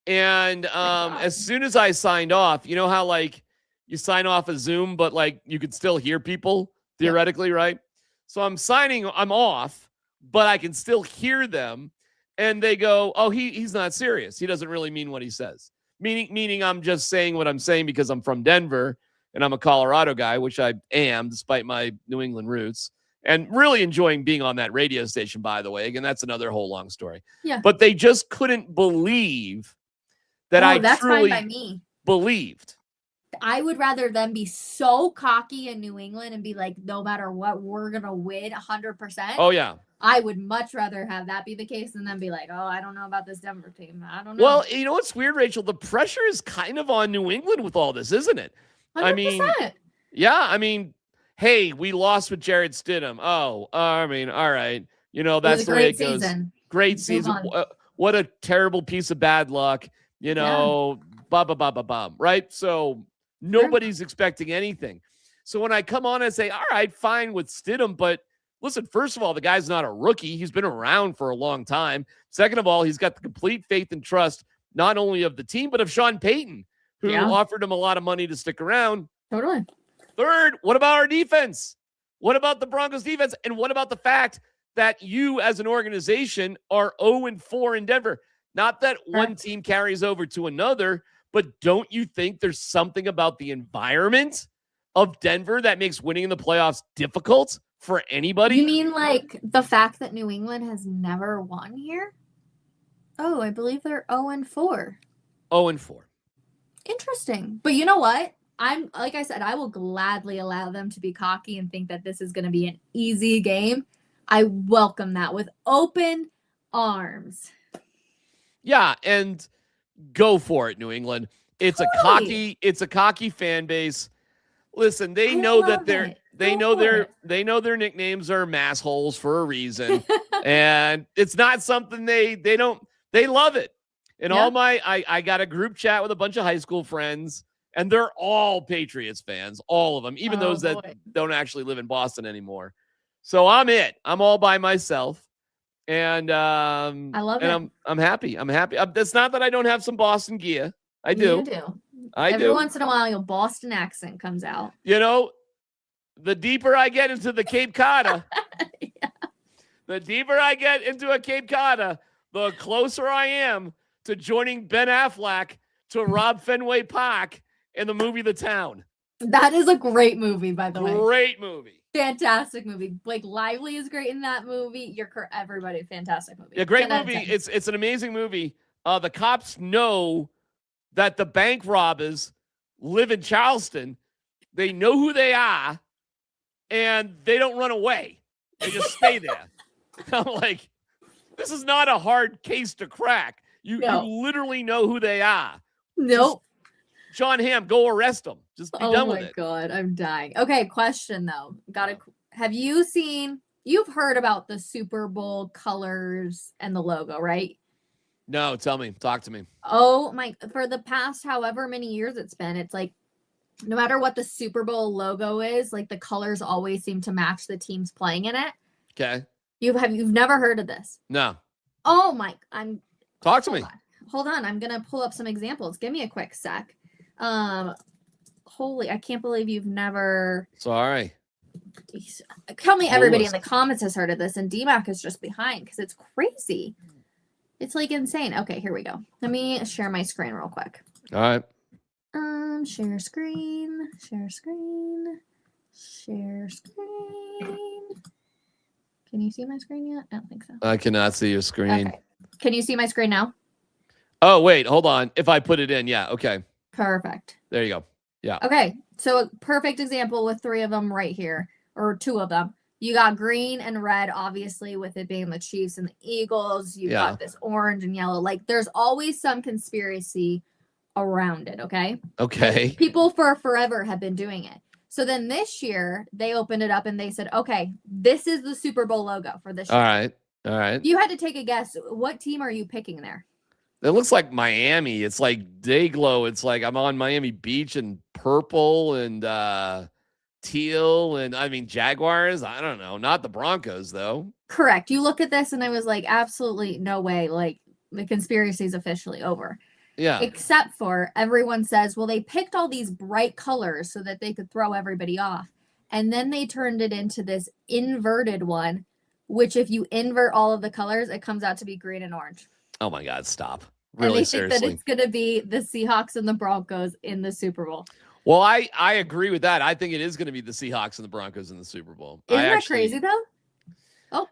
And as soon as I signed off, you know how like you sign off a Zoom, but like you could still hear people theoretically, right? So I'm off, but I can still hear them. And they go, oh, he's not serious. He doesn't really mean what he says. Meaning I'm just saying what I'm saying because I'm from Denver. And I'm a Colorado guy, which I am, despite my New England roots, and really enjoying being on that radio station, by the way. Again, that's another whole long story. Yeah. But they just couldn't believe that I truly fine by me. Believed. I would rather them be so cocky in New England and be like, no matter what, we're going to win 100%. Oh, yeah. I would much rather have that be the case than them be like, oh, I don't know about this Denver team. I don't know. Well, you know what's weird, Rachel? The pressure is kind of on New England with all this, isn't it? 100%. I mean, hey, we lost with Jared Stidham. Oh, I mean, all right. You know, that's the way it goes. Great season. What a terrible piece of bad luck. You know, right? So nobody's expecting anything. So when I come on and say, all right, fine with Stidham, but listen, first of all, the guy's not a rookie. He's been around for a long time. Second of all, he's got the complete faith and trust, not only of the team, but of Sean Payton, who offered him a lot of money to stick around. Totally. Third, what about our defense? What about the Broncos defense? And what about the fact that you as an organization are 0-4 in Denver? Not that one team carries over to another, but don't you think there's something about the environment of Denver that makes winning in the playoffs difficult for anybody. You mean like the fact that New England has never won here? Oh, I believe they're 0-4. 0-4. Interesting. But you know what? Like I said, I will gladly allow them to be cocky and think that this is going to be an easy game. I welcome that with open arms. Yeah, and go for it, New England. It's Totally. a cocky fan base. Listen, they I know that love they're it. they Go know for their it. they know their nicknames are massholes for a reason. And it's not something they love it. And Yeah. I got a group chat with a bunch of high school friends, and they're all Patriots fans, all of them, even Oh, those that boy. don't actually live in Boston anymore. So I'm all by myself. And I love it. I'm happy. It's not that I don't have some Boston gear. I do. You do. I Every do. once in a while, your Boston accent comes out. You know, the deeper I get into the Cape Cod, the deeper I get into a Cape Cod, the closer I am to joining Ben Affleck to Rob Fenway Park in the movie The Town. That is a great movie, by the way. Great movie. Fantastic movie. Blake Lively is great in that movie. Everybody, fantastic movie. Yeah, great 10 out of movie. 10. It's an amazing movie. The cops know that the bank robbers live in Charleston. They know who they are, and they don't run away. They just stay there. I'm like, this is not a hard case to crack. You literally know who they are. Nope. John Hamm, go arrest them. Just be done with it. Oh my God, I'm dying. Okay, question though. Have you you've heard about the Super Bowl colors and the logo, right? No, tell me. Talk to me. Oh my, for the past however many years it's been, it's like no matter what the Super Bowl logo is, like the colors always seem to match the teams playing in it. Okay. You've never heard of this? No. Oh my, Talk to me. Hold on, I'm gonna pull up some examples. Give me a quick sec. Holy, I can't believe you've never. Sorry. Tell me everybody in the comments has heard of this, and DMAC is just behind because it's crazy. It's like insane. Okay, here we go. Let me share my screen real quick. All right. Share screen. Can you see my screen yet? I don't think so. I cannot see your screen. Okay. Can you see my screen now? Oh, wait, hold on. If I put it in, yeah, okay. Perfect. There you go. Yeah. Okay, so a perfect example with 3 of them right here, or 2 of them. You got green and red, obviously, with it being the Chiefs and the Eagles. You got this orange and yellow. Like, there's always some conspiracy around it, okay? Okay. People for forever have been doing it. So then this year, they opened it up and they said, okay, this is the Super Bowl logo for this year. All right. All right. If you had to take a guess, what team are you picking there? It looks like Miami. It's like Dayglow. It's like I'm on Miami Beach and purple and teal. And I mean, Jaguars. I don't know. Not the Broncos, though. Correct. You look at this and I was like, absolutely no way. Like, the conspiracy is officially over. Yeah. Except for everyone says, well, they picked all these bright colors so that they could throw everybody off. And then they turned it into this inverted one, which if you invert all of the colors, it comes out to be green and orange. Oh my God, stop. And Really, they seriously. think that it's going to be the Seahawks and the Broncos in the Super Bowl. Well, I agree with that. I think it is going to be the Seahawks and the Broncos in the Super Bowl. Isn't that crazy, though? Oh.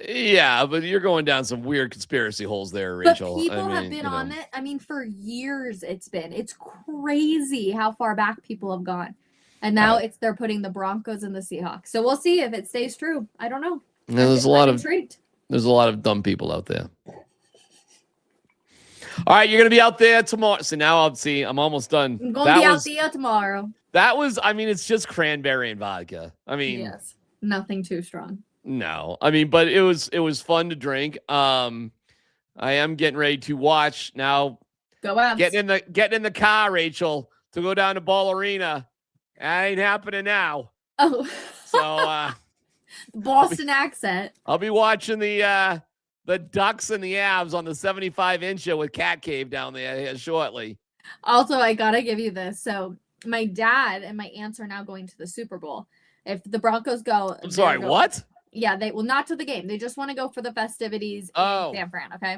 Yeah, but you're going down some weird conspiracy holes there, Rachel. But people have been on it. I mean, for years it's crazy how far back people have gone. And now they're putting the Broncos and the Seahawks. So we'll see if it stays true. I don't know. There's a lot of dumb people out there. All right, you're going to be out there tomorrow. So now I'm almost done. I'm going to be out there tomorrow. It's just cranberry and vodka. I mean, yes, nothing too strong. No, I mean, but it was fun to drink. I am getting ready to watch now. Go out. Getting in the car, Rachel, to go down to Ball Arena. That ain't happening now. Oh, so Boston accent. I'll be watching the Ducks and the Avs on the 75-incher with Cat Cave down there shortly. Also, I gotta give you this. So my dad and my aunts are now going to the Super Bowl. If the Broncos go, I'm sorry, what? Yeah, they will not to the game. They just want to go for the festivities in San Fran. Okay.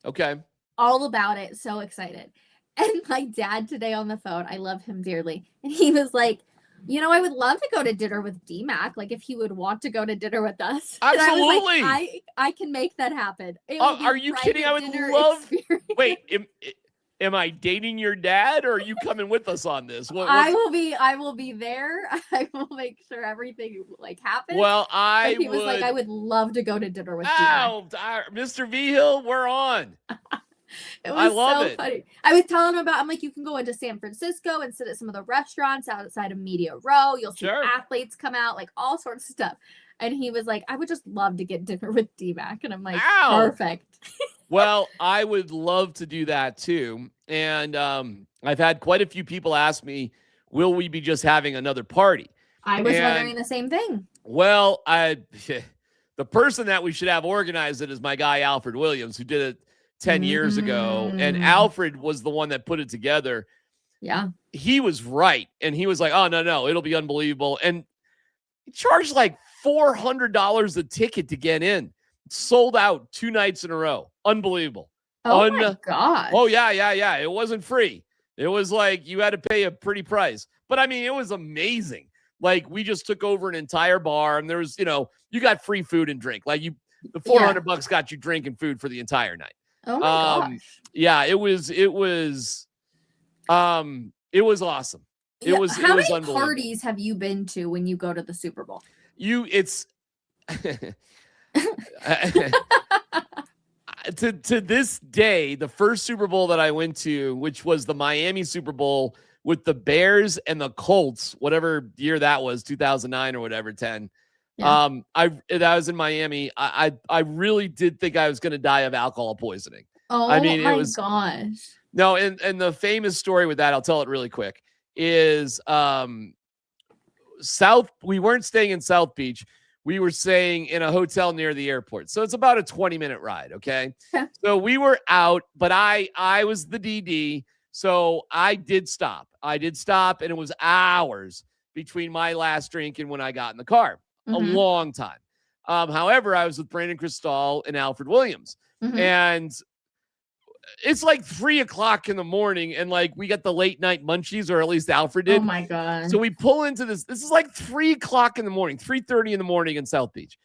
Okay. All about it. So excited. And my dad today on the phone, I love him dearly. And he was like, I would love to go to dinner with DMAC. Like if he would want to go to dinner with us. Absolutely. And I was like, I can make that happen. Are you kidding? I would love. Experience. Wait, am I dating your dad, or are you coming with us on this? I will be there. I will make sure everything happens. Well, he was like, I would love to go to dinner with you. Mr. Vigil, we're on. I love it. Funny. I was telling him I'm like, you can go into San Francisco and sit at some of the restaurants outside of Media Row. You'll see athletes come out, like all sorts of stuff. And he was like, I would just love to get dinner with DMAC. And I'm like, perfect. Well, I would love to do that too. And I've had quite a few people ask me, will we be just having another party? I was wondering the same thing. Well, the person that we should have organized it is my guy, Alfred Williams, who did it 10 years ago. And Alfred was the one that put it together. Yeah. He was right. And he was like, oh, no, it'll be unbelievable. And he charged like $400 a ticket to get in. Sold out 2 nights in a row. Unbelievable. Oh my gosh. Oh, yeah. It wasn't free. It was like you had to pay a pretty price. But I mean, it was amazing. Like we just took over an entire bar and there was, you got free food and drink. Like the $400 got you drink and food for the entire night. Oh my gosh. Yeah, it was awesome. How many unbelievable. parties have you been to when you go to the Super Bowl? It's to this day, the first Super Bowl that I went to, which was the Miami Super Bowl with the Bears and the Colts, whatever year that was, 2009 or whatever, 10. Yeah. I was in Miami. I really did think I was going to die of alcohol poisoning. Oh, I mean, my gosh. No, and the famous story with that, I'll tell it really quick, is we weren't staying in South Beach. We were staying in a hotel near the airport. So it's about a 20-minute ride, okay? So we were out, but I was the DD, so I did stop. And it was hours between my last drink and when I got in the car. A long time. However, I was with Brandon Cristal and Alfred Williams. And it's like 3:00 in the morning, and like we got the late night munchies, or at least Alfred did. Oh my god! So we pull into this. This is like 3:00 in the morning, 3:30 in the morning in South Beach,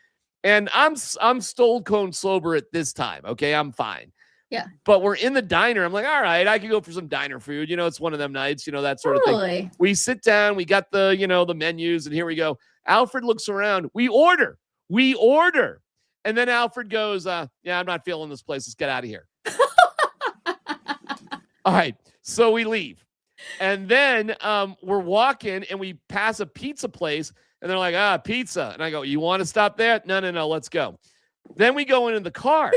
and I'm stone cold sober at this time. Okay, I'm fine. Yeah. But we're in the diner. I'm like, all right, I could go for some diner food. It's one of them nights. That sort of thing. We sit down. We got the the menus, and here we go. Alfred looks around. We order. And then Alfred goes, yeah, I'm not feeling this place. Let's get out of here. All right. So we leave. And then we're walking and we pass a pizza place and they're like, pizza. And I go, you want to stop there? No, let's go. Then we go into the car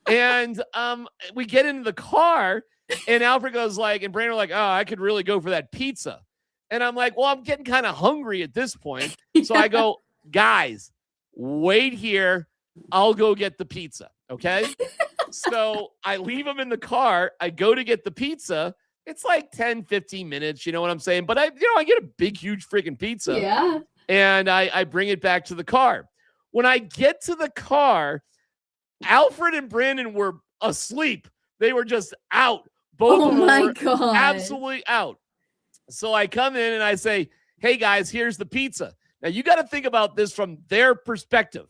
and we get into the car and Alfred goes like, and Brandon like, I could really go for that pizza. And I'm like, well, I'm getting kind of hungry at this point. So I go, guys, wait here. I'll go get the pizza. Okay. So I leave him in the car. I go to get the pizza. It's like 10, 15 minutes. You know what I'm saying? But I get a big, huge freaking pizza. Yeah. And I bring it back to the car. When I get to the car, Alfred and Brandon were asleep. They were just out. Both of them were God. Absolutely out. So I come in and I say, hey guys, here's the pizza. Now you got to think about this from their perspective.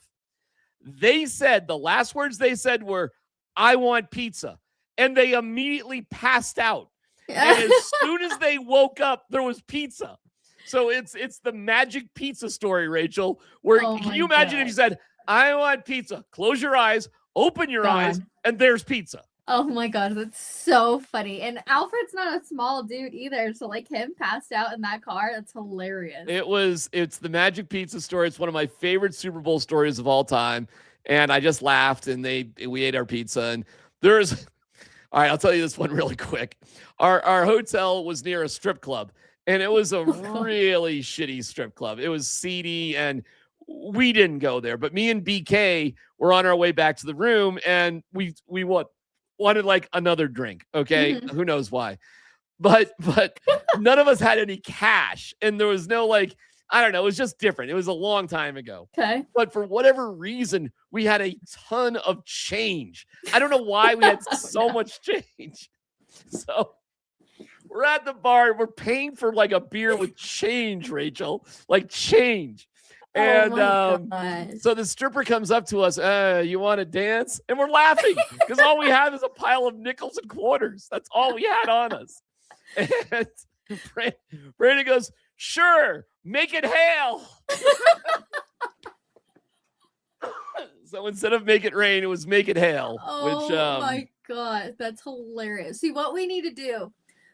They said, the last words they said were, I want pizza. And they immediately passed out. And as soon as they woke up, there was pizza. So it's the magic pizza story, Rachel, where can you imagine if you said, I want pizza, close your eyes, open your eyes, and there's pizza. Oh my gosh, that's so funny. And Alfred's not a small dude either. So like him passed out in that car, that's hilarious. It's the magic pizza story. It's one of my favorite Super Bowl stories of all time. And I just laughed and we ate our pizza. And all right, I'll tell you this one really quick. Our hotel was near a strip club and it was a really shitty strip club. It was seedy and we didn't go there, but me and BK were on our way back to the room and we wanted like another drink. Okay. Who knows why, but none of us had any cash and there was no I don't know. It was just different. It was a long time ago. Okay. But for whatever reason, we had a ton of change. I don't know why we had so much change. So We're at the bar. We're paying for like a beer with change, Rachel. Like change. And so the stripper comes up to us. You want to dance? And we're laughing because all we have is a pile of nickels and quarters. That's all we had on us. And Brandon goes, sure, make it hail. So instead of make it rain, it was make it hail. Oh my God, that's hilarious. See, what we need to do,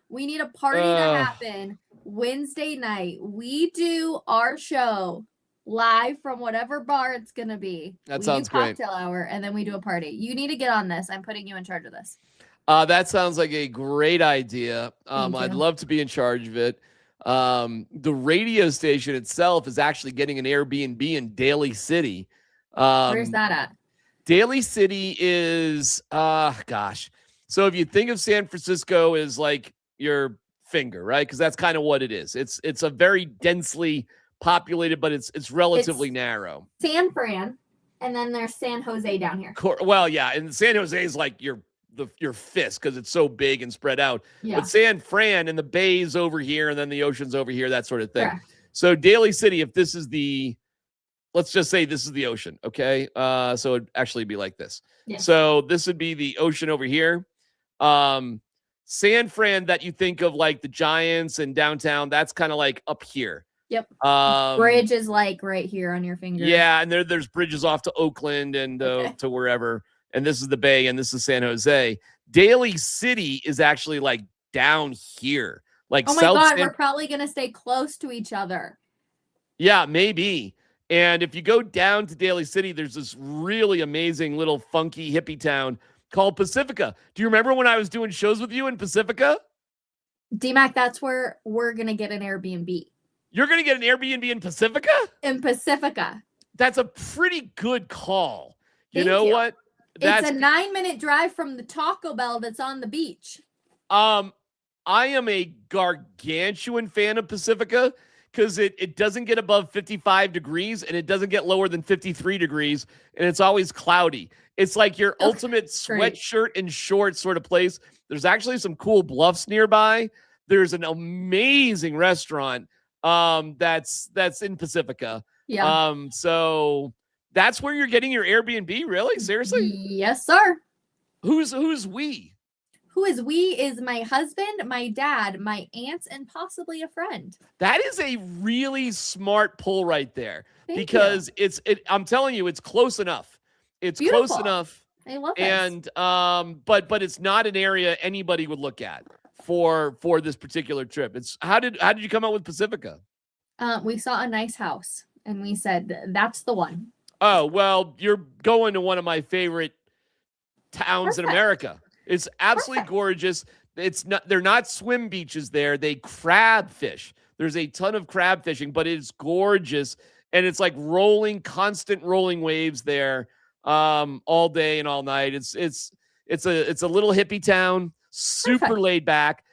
we need a party to happen Wednesday night. We do our show live from whatever bar it's going to be. That sounds great. Cocktail hour, and then we do a party. You need to get on this. I'm putting you in charge of this. That sounds like a great idea. I'd love to be in charge of it. The radio station itself is actually getting an Airbnb in Daly City. Where's that at? Daly City is, gosh. So if you think of San Francisco as like your finger, right? Because that's kind of what it is. It's a very densely populated, but it's relatively narrow. San Fran, and then there's San Jose down here. Well, yeah, and San Jose is like your fist because it's so big and spread out. Yeah. But San Fran and the bay's over here, and then the ocean's over here, that sort of thing. Correct. So Daly City, if this is let's just say this is the ocean, okay? So it'd actually be like this. Yeah. So this would be the ocean over here. San Fran, that you think of like the Giants and downtown, that's kind of like up here. Yep. Bridge is like right here on your finger. Yeah, and there's bridges off to Oakland and to wherever. And this is the Bay, and this is San Jose. Daly City is actually like down here. Like, oh my God, we're probably gonna stay close to each other. Yeah, maybe. And if you go down to Daly City, there's this really amazing little funky hippie town called Pacifica. Do you remember when I was doing shows with you in Pacifica? D-Mac, that's where we're gonna get an Airbnb. You're gonna get an Airbnb in Pacifica? In Pacifica. That's a pretty good call. You know what? It's a 9-minute drive from the Taco Bell that's on the beach. I am a gargantuan fan of Pacifica because it doesn't get above 55 degrees and it doesn't get lower than 53 degrees, and it's always cloudy. It's like your ultimate sweatshirt and shorts sort of place. There's actually some cool bluffs nearby. There's an amazing restaurant that's in Pacifica. Yeah. So that's where you're getting your Airbnb? Really? Seriously? Yes, sir. Who's we? Who is we is my husband, my dad, my aunts, and possibly a friend. That is a really smart pull right there. Thank because I'm telling you, it's close enough. It's beautiful. Close enough. I love it. And but it's not an area anybody would look at for this particular trip. It's how did you come out with Pacifica? We saw a nice house and we said that's the one. Oh, well, you're going to one of my favorite towns in America. It's absolutely gorgeous. They're not swim beaches there. They crab fish. There's a ton of crab fishing, but it's gorgeous. And it's like constant rolling waves there all day and all night. It's a little hippie town, super laid back.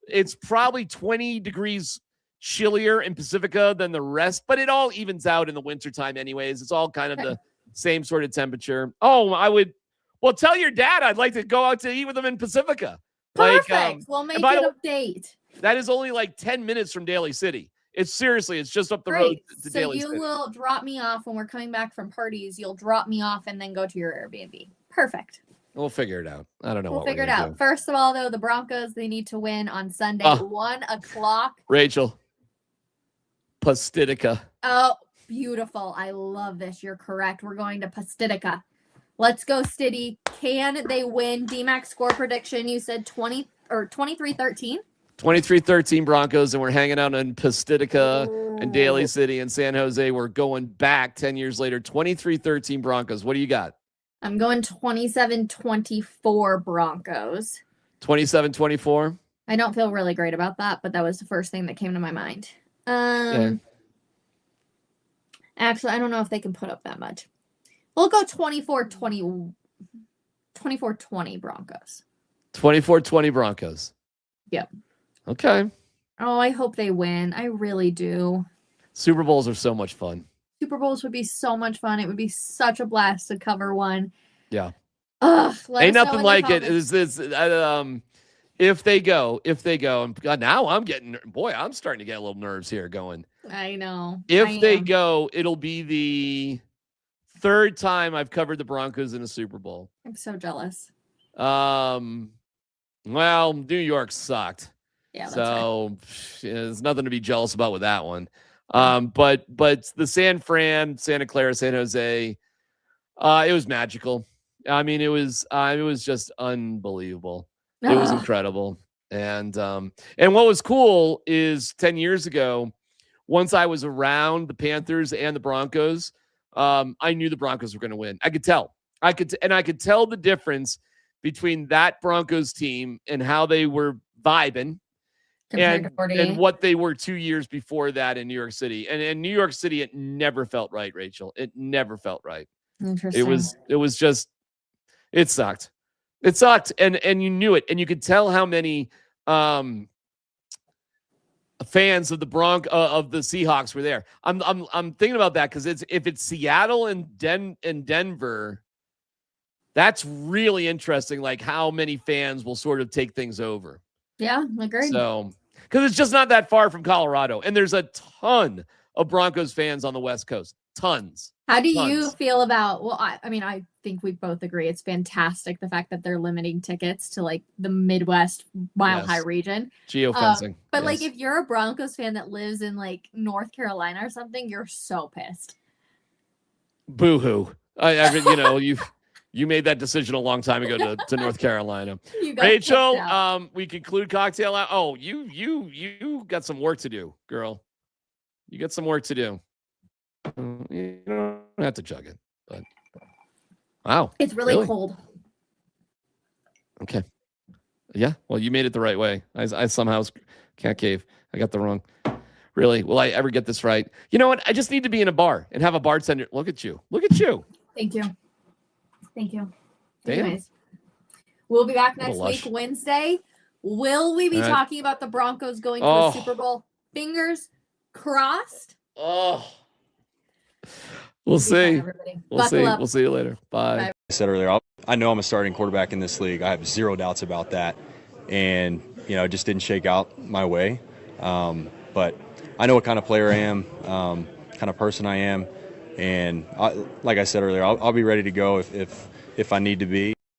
It's probably 20 degrees chillier in Pacifica than the rest, but it all evens out in the wintertime anyways. It's all kind of the same sort of temperature. Well, tell your dad I'd like to go out to eat with him in Pacifica. Perfect. We'll make it a date. That is only like 10 minutes from Daly City. It's just up the road to Daly City. So you will drop me off when we're coming back from parties. You'll drop me off and then go to your Airbnb. Perfect. We'll figure it out. I don't know. We'll figure it out. First of all, though, the Broncos, they need to win on Sunday, 1:00. Rachel. Pacifica. Oh, beautiful. I love this. You're correct. We're going to Pacifica. Let's go, Stiddy. Can they win? D-Max score prediction. You said 23-13. 23-13 Broncos, and we're hanging out in Pacifica and Daly City and San Jose. We're going back 10 years later. 23-13 Broncos. What do you got? I'm going 27-24 Broncos. 27-24? I don't feel really great about that, but that was the first thing that came to my mind. Actually, I don't know if they can put up that much. We'll go 24-20 Broncos. 24-20 Broncos. Yep. Okay. Oh, I hope they win. I really do. Super Bowls are so much fun. Super Bowls would be so much fun. It would be such a blast to cover one. Yeah. Ugh, ain't nothing like it. Is this If they go, and God, now I'm starting to get a little nerves here going. I know. If they go, it'll be the third time I've covered the Broncos in a Super Bowl. I'm so jealous. Well, New York sucked. Yeah, that's so there's nothing to be jealous about with that one. But the Santa Clara, San Jose, it was magical. I mean, it was just unbelievable. It was incredible. And what was cool is 10 years ago, once I was around the Panthers and the Broncos, I knew the Broncos were going to win. I could tell. I could tell the difference between that Broncos team and how they were vibing and what they were 2 years before that in New York City. And in New York City, it never felt right, Rachel. It never felt right. Interesting. It was just, it sucked. It sucked. And you knew it. And you could tell how many fans of the of the Seahawks were there. I'm thinking about that because if it's Seattle and Denver, that's really interesting. Like how many fans will sort of take things over. Yeah, agree. So because it's just not that far from Colorado, and there's a ton of Broncos fans on the West Coast. Tons. How do you feel about? Well, I mean, I think we both agree it's fantastic the fact that they're limiting tickets to like the Midwest Mile High region. Geofencing. But like, if you're a Broncos fan that lives in like North Carolina or something, you're so pissed. Boo-hoo. I mean, you made that decision a long time ago to North Carolina. Rachel, we conclude cocktail hour. Oh, you got some work to do, girl. You got some work to do. You don't have to chug it, but wow, it's really cold. Okay, yeah. Well, you made it the right way. I somehow can't cave. I got the wrong. Really? Will I ever get this right? You know what? I just need to be in a bar and have a bartender. Look at you. Look at you. Thank you. Thank you. Damn. Anyways, we'll be back next week, Wednesday. Will we be talking about the Broncos going to the Super Bowl? Fingers crossed. Oh. We'll see. We'll see. We'll see you later. Bye. I said earlier, I know I'm a starting quarterback in this league. I have zero doubts about that. And, it just didn't shake out my way. But I know what kind of player I am, kind of person I am. And like I said earlier, I'll be ready to go if I need to be.